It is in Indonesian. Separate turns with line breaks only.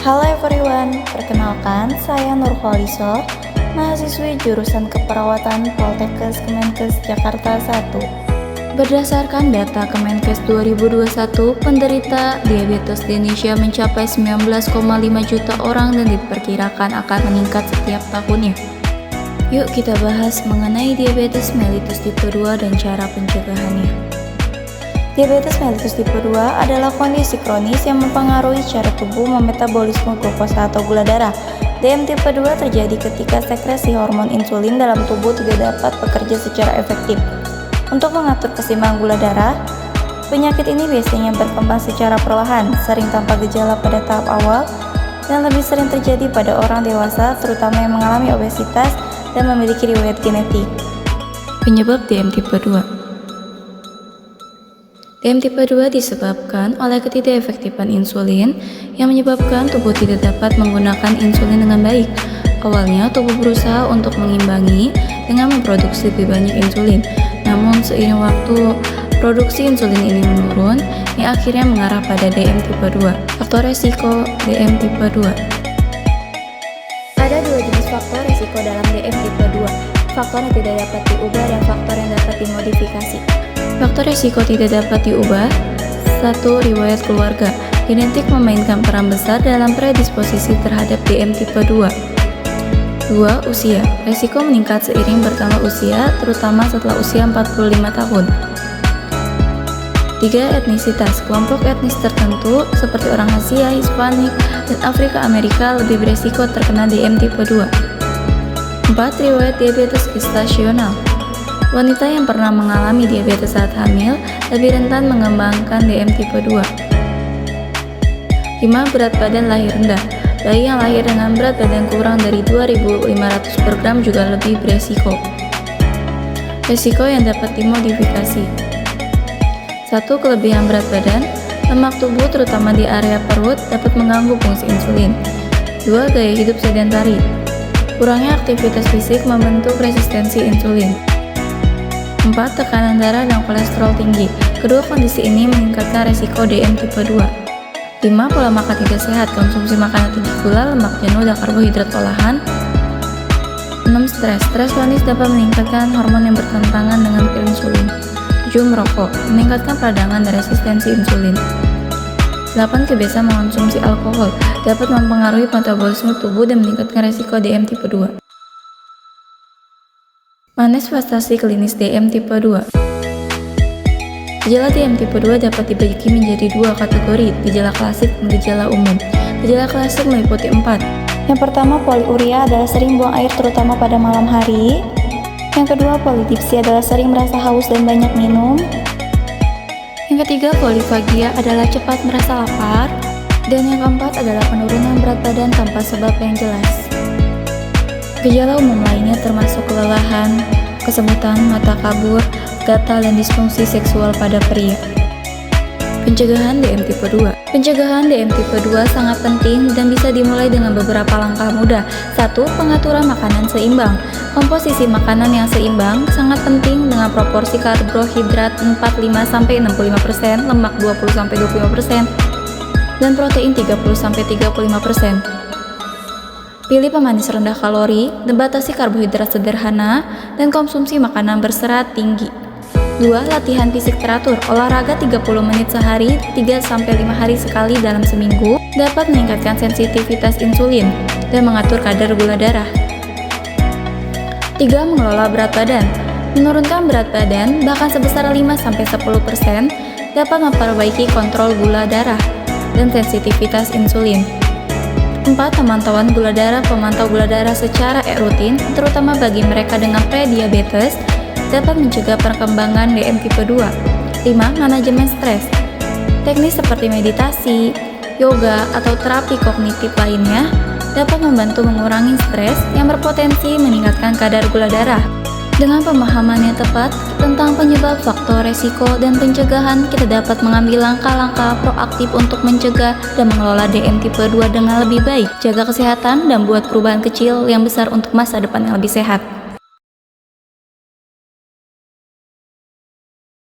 Halo everyone, perkenalkan saya Nurholiso, mahasiswi jurusan Keperawatan Poltekkes Kemenkes Jakarta 1. Berdasarkan data Kemenkes 2021, penderita diabetes di Indonesia mencapai 19,5 juta orang dan diperkirakan akan meningkat setiap tahunnya. Yuk kita bahas mengenai diabetes mellitus tipe 2 dan cara pencegahannya. Diabetes mellitus tipe 2 adalah kondisi kronis yang mempengaruhi cara tubuh memetabolisme glukosa atau gula darah. DM tipe 2 terjadi ketika sekresi hormon insulin dalam tubuh tidak dapat bekerja secara efektif untuk mengatur keseimbangan gula darah. Penyakit ini biasanya berkembang secara perlahan, sering tanpa gejala pada tahap awal, dan lebih sering terjadi pada orang dewasa, terutama yang mengalami obesitas dan memiliki riwayat genetik. Penyebab DM tipe 2. DM tipe 2 disebabkan oleh ketidakefektifan insulin yang menyebabkan tubuh tidak dapat menggunakan insulin dengan baik. Awalnya tubuh berusaha untuk mengimbangi dengan memproduksi lebih banyak insulin. Namun seiring waktu, produksi insulin ini menurun yang akhirnya mengarah pada DM tipe 2. Faktor resiko DM tipe 2. Ada dua jenis faktor resiko dalam DM tipe 2. Faktor yang tidak dapat diubah dan faktor yang dapat dimodifikasi. Faktor risiko tidak dapat diubah. 1. Riwayat keluarga. Genetik memainkan peran besar dalam predisposisi terhadap DM tipe 2. 2. Usia. Risiko meningkat seiring bertambah usia, terutama setelah usia 45 tahun. 3. Etnisitas. Kelompok etnis tertentu seperti orang Asia, Hispanik, dan Afrika Amerika lebih beresiko terkena DM tipe 2. 4. Riwayat diabetes gestasional. Wanita yang pernah mengalami diabetes saat hamil lebih rentan mengembangkan DM tipe 2. 5. Berat badan lahir rendah. Bayi yang lahir dengan berat badan kurang dari 2.500 per gram juga lebih beresiko. Resiko yang dapat dimodifikasi. 1. Kelebihan berat badan. Lemak tubuh terutama di area perut dapat mengganggu fungsi insulin. 2. Gaya hidup sedentari. Kurangnya aktivitas fisik membentuk resistensi insulin. 4. Tekanan darah dan kolesterol tinggi. Kedua kondisi ini meningkatkan resiko DM tipe 2. 5. Pola makan tidak sehat. Konsumsi makanan tinggi gula, lemak jenuh, dan karbohidrat olahan. 6. Stres. Stres kronis dapat meningkatkan hormon yang bertentangan dengan insulin. 7. Merokok. Meningkatkan peradangan dan resistensi insulin. 8. Kebiasaan mengonsumsi alkohol. Dapat mempengaruhi metabolisme tubuh dan meningkatkan resiko DM tipe 2. Manifestasi klinis DM tipe 2. Gejala DM tipe 2 dapat dibagi menjadi dua kategori, gejala klasik dan gejala umum. Gejala klasik meliputi 4. Yang pertama, poliuria adalah sering buang air terutama pada malam hari. Yang kedua, polidipsia adalah sering merasa haus dan banyak minum. Yang ketiga, polifagia adalah cepat merasa lapar. Dan yang keempat adalah penurunan berat badan tanpa sebab yang jelas. Gejala umum lainnya termasuk kelelahan, kesemutan, mata kabur, gatal, dan disfungsi seksual pada pria. Pencegahan DM tipe 2. Pencegahan DM tipe 2 sangat penting dan bisa dimulai dengan beberapa langkah mudah. 1. Pengaturan makanan seimbang. Komposisi makanan yang seimbang sangat penting dengan proporsi karbohidrat 45-65%, lemak 20-25%, dan protein 30-35%. Pilih pemanis rendah kalori, dan batasi karbohidrat sederhana, dan konsumsi makanan berserat tinggi. 2. Latihan fisik teratur. Olahraga 30 menit sehari, 3-5 hari sekali dalam seminggu, dapat meningkatkan sensitivitas insulin dan mengatur kadar gula darah. 3. Mengelola berat badan. Menurunkan berat badan bahkan sebesar 5-10% dapat memperbaiki kontrol gula darah dan sensitivitas insulin. 4. Pemantauan gula darah. Pemantau gula darah secara rutin, terutama bagi mereka dengan prediabetes, dapat mencegah perkembangan DM tipe 2. 5. Manajemen stres. Teknik seperti meditasi, yoga, atau terapi kognitif lainnya dapat membantu mengurangi stres yang berpotensi meningkatkan kadar gula darah. Dengan pemahaman yang tepat tentang penyebab, faktor resiko, dan pencegahan, kita dapat mengambil langkah-langkah proaktif untuk mencegah dan mengelola DM tipe 2 dengan lebih baik. Jaga kesehatan dan buat perubahan kecil yang besar untuk masa depan yang lebih sehat.